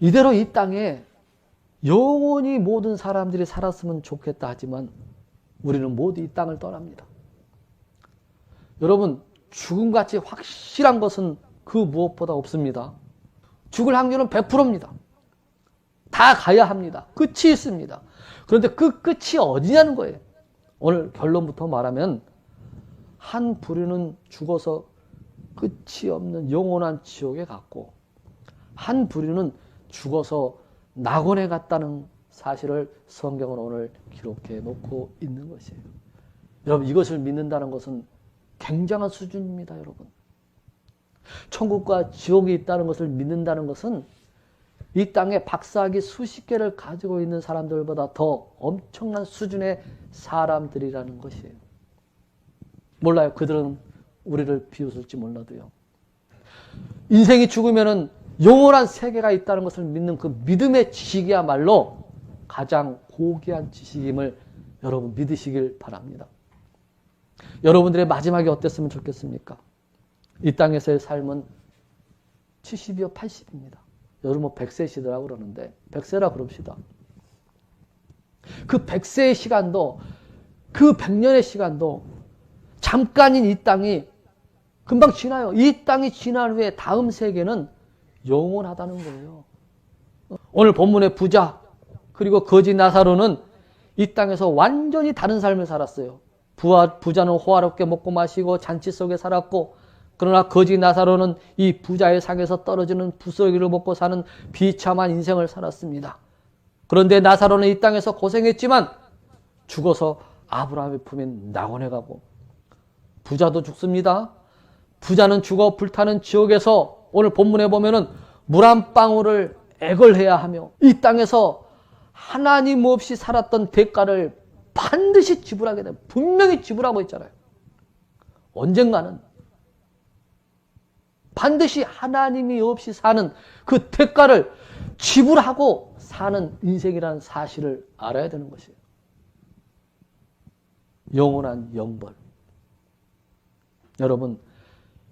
이대로 이 땅에 영원히 모든 사람들이 살았으면 좋겠다 하지만 우리는 모두 이 땅을 떠납니다. 여러분, 죽음같이 확실한 것은 그 무엇보다 없습니다. 죽을 확률은 100%입니다. 다 가야 합니다. 끝이 있습니다. 그런데 그 끝이 어디냐는 거예요. 오늘 결론부터 말하면 한 부류는 죽어서 끝이 없는 영원한 지옥에 갔고 한 부류는 죽어서 낙원에 갔다는 사실을 성경은 오늘 기록해 놓고 있는 것이에요. 여러분, 이것을 믿는다는 것은 굉장한 수준입니다. 여러분, 천국과 지옥이 있다는 것을 믿는다는 것은 이 땅에 박사학위 수십 개를 가지고 있는 사람들보다 더 엄청난 수준의 사람들이라는 것이에요. 몰라요. 그들은 우리를 비웃을지 몰라도요. 인생이 죽으면은 영원한 세계가 있다는 것을 믿는 그 믿음의 지식이야말로 가장 고귀한 지식임을 여러분 믿으시길 바랍니다. 여러분들의 마지막이 어땠으면 좋겠습니까? 이 땅에서의 삶은 70이요 80입니다. 여러분 뭐 100세시더라고 그러는데 100세라 그럽시다. 그 100세의 시간도 그 100년의 시간도 잠깐인 이 땅이 금방 지나요. 이 땅이 지난 후에 다음 세계는 영원하다는 거예요. 오늘 본문의 부자 그리고 거지 나사로는 이 땅에서 완전히 다른 삶을 살았어요. 부자는 호화롭게 먹고 마시고 잔치 속에 살았고 그러나 거지 나사로는 이 부자의 상에서 떨어지는 부스러기를 먹고 사는 비참한 인생을 살았습니다. 그런데 나사로는 이 땅에서 고생했지만 죽어서 아브라함의 품에 낙원에 가고 부자도 죽습니다. 부자는 죽어 불타는 지옥에서 오늘 본문에 보면은 물 한 방울을 애걸해야 하며 이 땅에서 하나님 없이 살았던 대가를 반드시 지불하게 됩니다. 분명히 지불하고 있잖아요. 언젠가는 반드시 하나님이 없이 사는 그 대가를 지불하고 사는 인생이라는 사실을 알아야 되는 것이에요. 영원한 영벌. 여러분,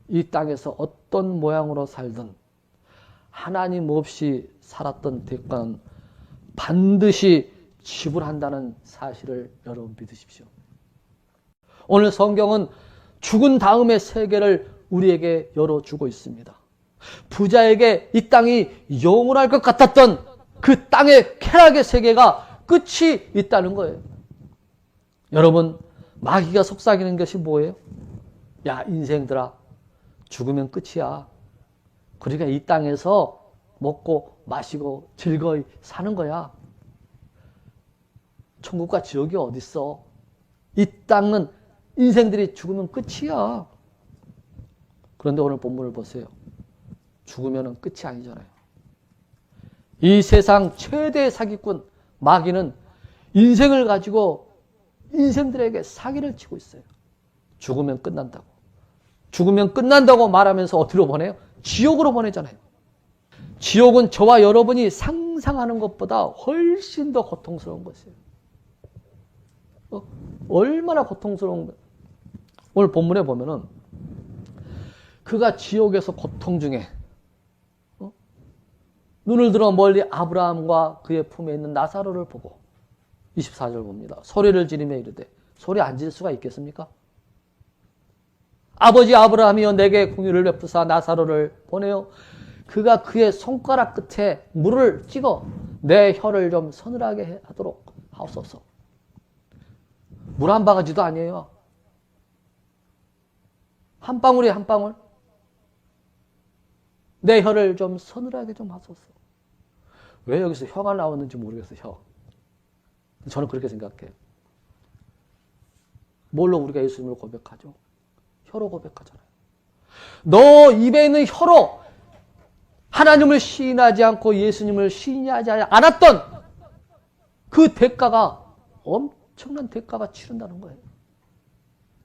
이 땅에서 어떤 모양으로 살든 하나님 없이 살았던 대가는 반드시 지불한다는 사실을 여러분 믿으십시오. 오늘 성경은 죽은 다음의 세계를 우리에게 열어주고 있습니다. 부자에게 이 땅이 영원할 것 같았던 그 땅의 쾌락의 세계가 끝이 있다는 거예요. 여러분, 마귀가 속삭이는 것이 뭐예요? 야, 인생들아, 죽으면 끝이야. 그러니까 이 땅에서 먹고 마시고 즐거이 사는 거야. 천국과 지옥이 어딨어? 이 땅은 인생들이 죽으면 끝이야. 그런데 오늘 본문을 보세요. 죽으면 끝이 아니잖아요. 이 세상 최대의 사기꾼 마귀는 인생을 가지고 인생들에게 사기를 치고 있어요. 죽으면 끝난다고. 죽으면 끝난다고 말하면서 어디로 보내요? 지옥으로 보내잖아요. 지옥은 저와 여러분이 상상하는 것보다 훨씬 더 고통스러운 것이에요. 얼마나 고통스러운 거예요. 오늘 본문에 보면은 그가 지옥에서 고통 중에 눈을 들어 멀리 아브라함과 그의 품에 있는 나사로를 보고 24절 봅니다. 소리를 지르며 이르되 소리 안 지를 수가 있겠습니까? 아버지 아브라함이여 내게 긍휼을 베푸사 나사로를 보내어 그가 그의 손가락 끝에 물을 찍어 내 혀를 좀 서늘하게 하도록 하옵소서. 물 한 바가지도 아니에요. 한 방울이 한 방울. 내 혀를 좀 서늘하게 좀 하소서. 왜 여기서 혀가 나오는지 모르겠어요. 혀. 저는 그렇게 생각해요. 뭘로 우리가 예수님을 고백하죠? 혀로 고백하잖아요. 너 입에 있는 혀로 하나님을 시인하지 않고 예수님을 시인하지 않았던 그 대가가 엄청난 대가가 치른다는 거예요.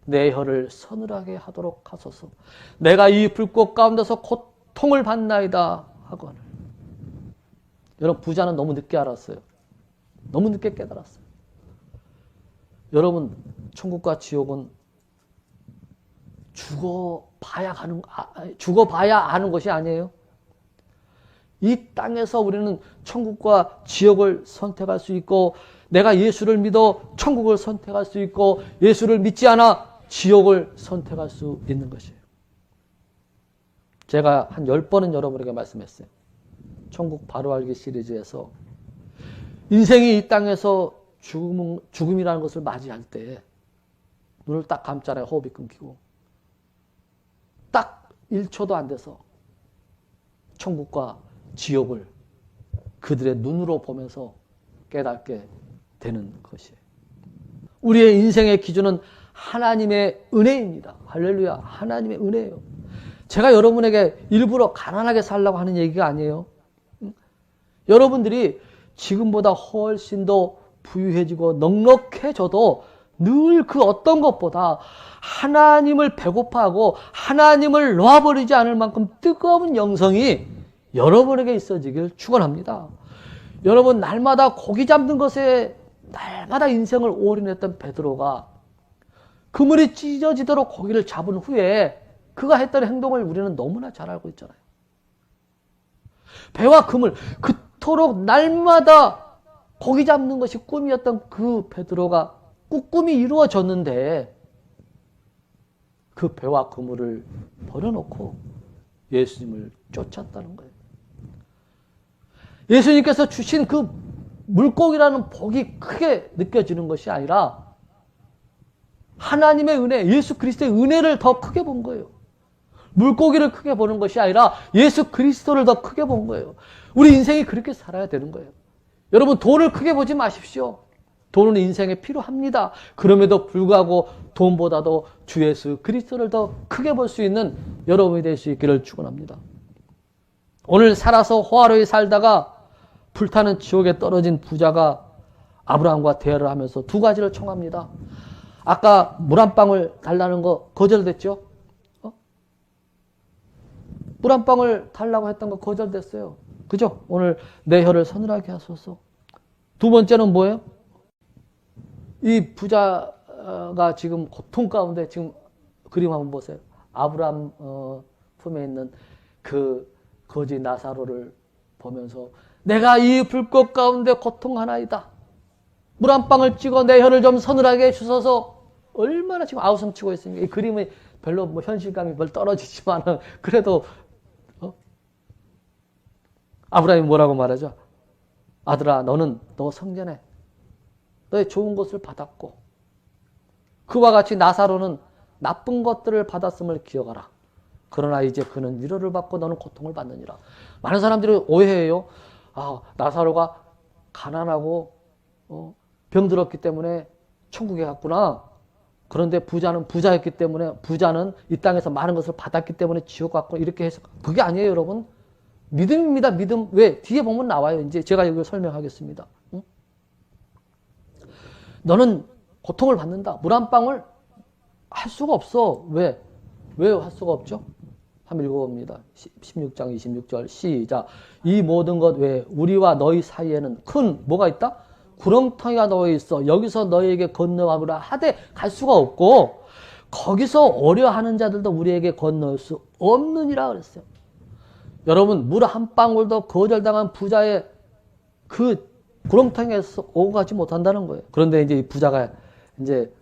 내 혀를 서늘하게 하도록 하소서. 내가 이 불꽃 가운데서 고통을 받나이다 하거늘. 여러분, 부자는 너무 늦게 알았어요. 너무 늦게 깨달았어요. 여러분, 천국과 지옥은 죽어봐야 아는 것이 아니에요. 이 땅에서 우리는 천국과 지옥을 선택할 수 있고, 내가 예수를 믿어 천국을 선택할 수 있고, 예수를 믿지 않아 지옥을 선택할 수 있는 것이에요. 제가 한 10번은 여러분에게 말씀했어요. 천국 바로 알기 시리즈에서 인생이 이 땅에서 죽음이라는 것을 맞이할 때 눈을 딱 감잖아요. 호흡이 끊기고. 딱 1초도 안 돼서 천국과 지옥을 그들의 눈으로 보면서 깨닫게 되는 것이에요. 우리의 인생의 기준은 하나님의 은혜입니다. 할렐루야. 하나님의 은혜예요. 제가 여러분에게 일부러 가난하게 살라고 하는 얘기가 아니에요. 여러분들이 지금보다 훨씬 더 부유해지고 넉넉해져도 늘 그 어떤 것보다 하나님을 배고파하고 하나님을 놓아버리지 않을 만큼 뜨거운 영성이 여러분에게 있어지길 축원합니다. 여러분, 날마다 고기 잡는 것에 날마다 인생을 올인했던 베드로가 그물이 찢어지도록 고기를 잡은 후에 그가 했던 행동을 우리는 너무나 잘 알고 있잖아요. 배와 그물, 그토록 날마다 고기 잡는 것이 꿈이었던 그 베드로가 꿈이 이루어졌는데 그 배와 그물을 버려놓고 예수님을 쫓았다는 거예요. 예수님께서 주신 그 물고기라는 복이 크게 느껴지는 것이 아니라 하나님의 은혜, 예수 그리스도의 은혜를 더 크게 본 거예요. 물고기를 크게 보는 것이 아니라 예수 그리스도를 더 크게 본 거예요. 우리 인생이 그렇게 살아야 되는 거예요. 여러분, 돈을 크게 보지 마십시오. 돈은 인생에 필요합니다. 그럼에도 불구하고 돈보다도 주 예수 그리스도를 더 크게 볼 수 있는 여러분이 될 수 있기를 축원합니다. 오늘 살아서 호화로이 살다가 불타는 지옥에 떨어진 부자가 아브라함과 대화를 하면서 두 가지를 청합니다. 아까 물 한 방울 달라는 거 거절됐죠? 물 한 방울 달라고 했던 거 거절됐어요. 그죠? 오늘 내 혀를 서늘하게 하소서. 두 번째는 뭐예요? 이 부자가 지금 고통 가운데 지금 그림 한번 보세요. 아브라함 품에 있는 그 거지 나사로를 보면서 내가 이 불꽃 가운데 고통하나이다. 물 한 방울 찍어 내 혀를 좀 서늘하게 해주셔서. 얼마나 지금 아우성치고 있습니까? 이 그림이 별로 뭐 현실감이 별 떨어지지만 그래도 아브라함이 뭐라고 말하죠? 아들아, 너 성전에 너의 좋은 것을 받았고 그와 같이 나사로는 나쁜 것들을 받았음을 기억하라. 그러나 이제 그는 위로를 받고 너는 고통을 받느니라. 많은 사람들이 오해해요. 나사로가 가난하고 병들었기 때문에 천국에 갔구나. 그런데 부자는 부자였기 때문에 부자는 이 땅에서 많은 것을 받았기 때문에 지옥 갔고 이렇게 해서 그게 아니에요, 여러분. 믿음입니다. 믿음. 왜? 뒤에 보면 나와요. 이제 제가 이걸 설명하겠습니다. 응? 너는 고통을 받는다. 물 한 방울 할 수가 없어. 왜 할 수가 없죠? 한번 읽어봅니다. 16장 26절 시작. 이 모든 것 외에 우리와 너희 사이에는 큰 뭐가 있다? 구렁텅이가 놓여 있어. 여기서 너희에게 건너가보라 하되 갈 수가 없고 거기서 어려하는 자들도 우리에게 건너올 수 없느니라 그랬어요. 여러분, 물 한 방울도 거절당한 부자의 그 구렁텅이에서 오고 가지 못한다는 거예요. 그런데 이제 이 부자가 이제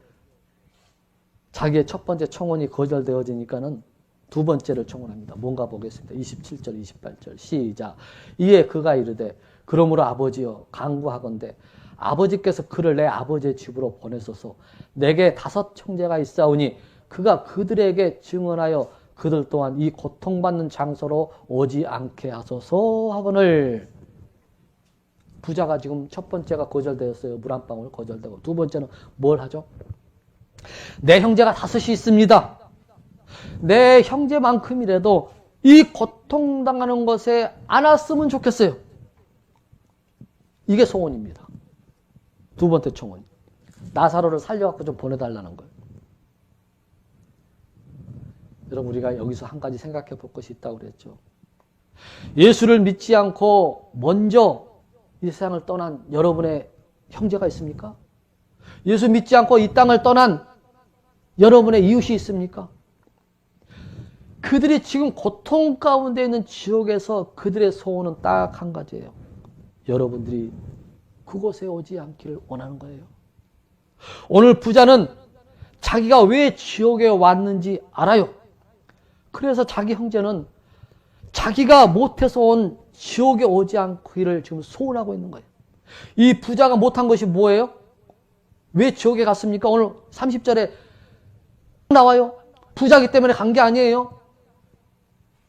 자기의 첫 번째 청혼이 거절되어지니까는 두 번째를 청혼합니다. 뭔가 보겠습니다. 27절, 28절 시작. 이에 그가 이르되 그러므로 아버지여 간구하건대 아버지께서 그를 내 아버지의 집으로 보내소서. 내게 5 형제가 있사오니 그가 그들에게 증언하여 그들 또한 이 고통받는 장소로 오지 않게 하소서 하거늘. 부자가 지금 첫 번째가 거절되었어요. 물 한 방울 거절되고. 두 번째는 뭘 하죠? 내 형제가 5이 있습니다. 내 형제만큼이라도 이 고통당하는 것에 안 왔으면 좋겠어요. 이게 소원입니다. 두 번째 청원. 나사로를 살려갖고 좀 보내달라는 거예요. 여러분, 우리가 여기서 한 가지 생각해 볼 것이 있다고 그랬죠. 예수를 믿지 않고 먼저 이 세상을 떠난 여러분의 형제가 있습니까? 예수 믿지 않고 이 땅을 떠난 여러분의 이웃이 있습니까? 그들이 지금 고통 가운데 있는 지옥에서 그들의 소원은 딱 한 가지예요. 여러분들이 그곳에 오지 않기를 원하는 거예요. 오늘 부자는 자기가 왜 지옥에 왔는지 알아요. 그래서 자기 형제는 자기가 못해서 온 지옥에 오지 않기를 지금 소원하고 있는 거예요. 이 부자가 못한 것이 뭐예요? 왜 지옥에 갔습니까? 오늘 30절에 나와요. 부자기 때문에 간 게 아니에요.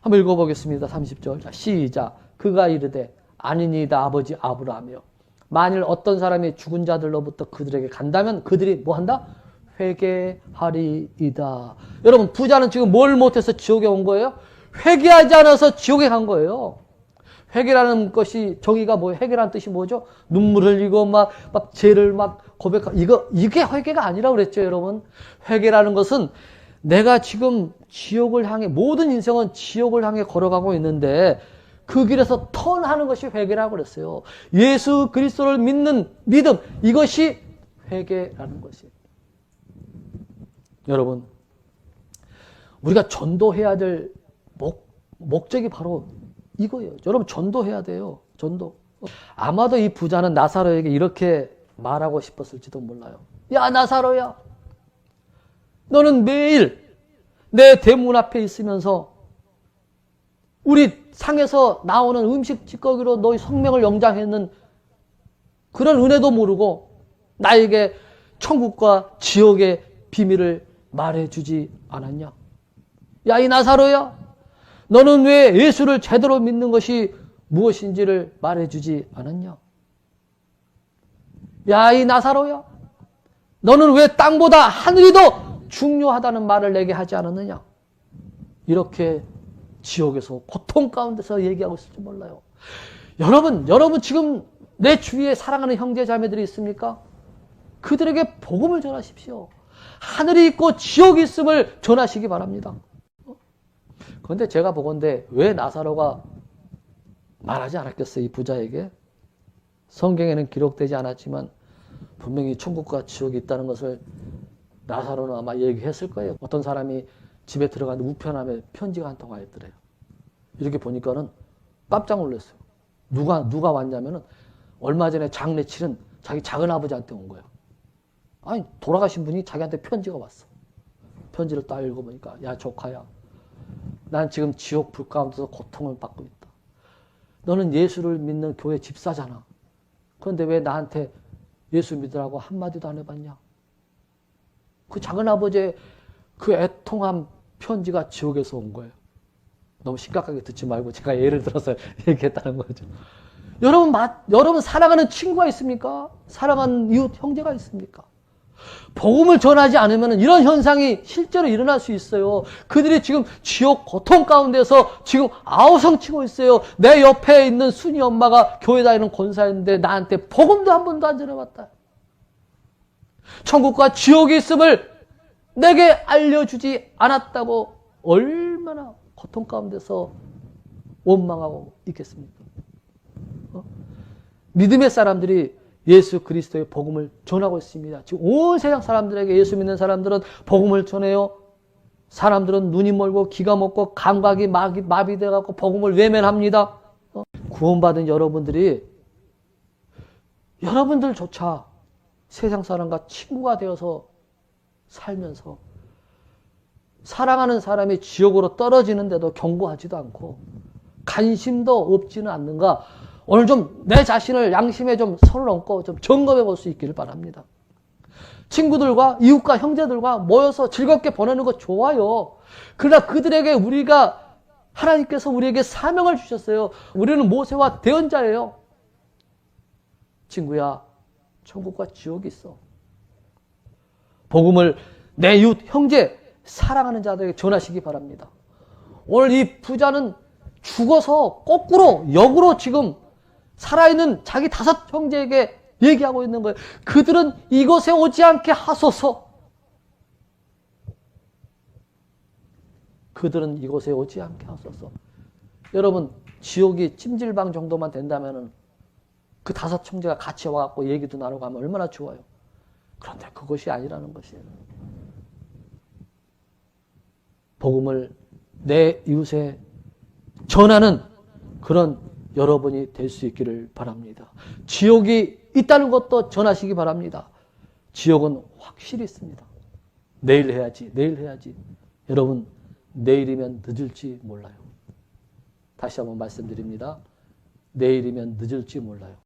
한번 읽어보겠습니다. 30절. 자, 시작. 그가 이르되 아니니이다 아버지 아브라함이여. 만일 어떤 사람이 죽은 자들로부터 그들에게 간다면 그들이 뭐 한다? 회개하리이다. 여러분, 부자는 지금 뭘 못해서 지옥에 온 거예요? 회개하지 않아서 지옥에 간 거예요. 회개라는 것이 정의가 뭐예요? 회개라는 뜻이 뭐죠? 눈물 흘리고 막 죄를 막 고백하고 이게 회개가 아니라고 그랬죠, 여러분. 회개라는 것은 내가 지금 지옥을 향해 모든 인생은 지옥을 향해 걸어가고 있는데 그 길에서 턴하는 것이 회개라고 그랬어요. 예수 그리스도를 믿는 믿음, 이것이 회개라는 것이에요. 여러분, 우리가 전도해야 될 목적이 바로 이거예요. 여러분, 전도해야 돼요. 전도. 아마도 이 부자는 나사로에게 이렇게 말하고 싶었을지도 몰라요. 야, 나사로야. 너는 매일 내 대문 앞에 있으면서 우리 상에서 나오는 음식 찌꺼기로 너희 성명을 영장했는 그런 은혜도 모르고 나에게 천국과 지옥의 비밀을 말해주지 않았냐? 야, 이 나사로야. 너는 왜 예수를 제대로 믿는 것이 무엇인지를 말해주지 않았냐? 야, 이 나사로야. 너는 왜 땅보다 하늘이 더 중요하다는 말을 내게 하지 않았느냐? 이렇게 지옥에서 고통 가운데서 얘기하고 있을지 몰라요. 여러분 지금 내 주위에 사랑하는 형제 자매들이 있습니까? 그들에게 복음을 전하십시오. 하늘이 있고 지옥이 있음을 전하시기 바랍니다. 그런데 제가 보건대 왜 나사로가 말하지 않았겠어요? 이 부자에게. 성경에는 기록되지 않았지만 분명히 천국과 지옥이 있다는 것을 나사로는 아마 얘기했을 거예요. 어떤 사람이 집에 들어갔는데 우편함에 편지가 한 통 와 있더래요. 이렇게 보니까는 깜짝 놀랐어요. 누가 왔냐면은 얼마 전에 장례 치른 자기 작은 아버지한테 온 거예요. 아니, 돌아가신 분이 자기한테 편지가 왔어. 편지를 딱 읽어보니까, 야, 조카야. 난 지금 지옥 불 가운데서 고통을 받고 있다. 너는 예수를 믿는 교회 집사잖아. 그런데 왜 나한테 예수 믿으라고 한마디도 안 해봤냐? 그 작은 아버지의 그 애통한 편지가 지옥에서 온 거예요. 너무 심각하게 듣지 말고 제가 예를 들어서 얘기했다는 거죠. 여러분 사랑하는 친구가 있습니까? 사랑하는 이웃 형제가 있습니까? 복음을 전하지 않으면 이런 현상이 실제로 일어날 수 있어요. 그들이 지금 지옥 고통 가운데서 지금 아우성치고 있어요. 내 옆에 있는 순이 엄마가 교회 다니는 권사였는데 나한테 복음도 한 번도 안 전해봤다. 천국과 지옥이 있음을 내게 알려주지 않았다고 얼마나 고통 가운데서 원망하고 있겠습니까? 믿음의 사람들이 예수 그리스도의 복음을 전하고 있습니다. 지금 온 세상 사람들에게 예수 믿는 사람들은 복음을 전해요. 사람들은 눈이 멀고 귀가 먹고 감각이 마비돼갖고 복음을 외면합니다. 구원받은 여러분들조차 세상 사람과 친구가 되어서 살면서 사랑하는 사람이 지옥으로 떨어지는데도 경고하지도 않고 관심도 없지는 않는가? 오늘 좀 내 자신을 양심에 좀 손을 얹고 좀 점검해 볼 수 있기를 바랍니다. 친구들과 이웃과 형제들과 모여서 즐겁게 보내는 거 좋아요. 그러나 그들에게 하나님께서 우리에게 사명을 주셨어요. 우리는 모세와 대언자예요. 친구야, 천국과 지옥이 있어. 복음을 내 이웃, 형제, 사랑하는 자들에게 전하시기 바랍니다. 오늘 이 부자는 죽어서 거꾸로 역으로 지금 살아있는 자기 5 형제에게 얘기하고 있는 거예요. 그들은 이곳에 오지 않게 하소서. 그들은 이곳에 오지 않게 하소서. 여러분, 지옥이 찜질방 정도만 된다면은 그 5 형제가 같이 와갖고 얘기도 나누고 하면 얼마나 좋아요. 그런데 그것이 아니라는 것이에요. 복음을 내 이웃에 전하는 그런 여러분이 될 수 있기를 바랍니다. 지옥이 있다는 것도 전하시기 바랍니다. 지옥은 확실히 있습니다. 내일 해야지, 내일 해야지. 여러분, 내일이면 늦을지 몰라요. 다시 한번 말씀드립니다. 내일이면 늦을지 몰라요.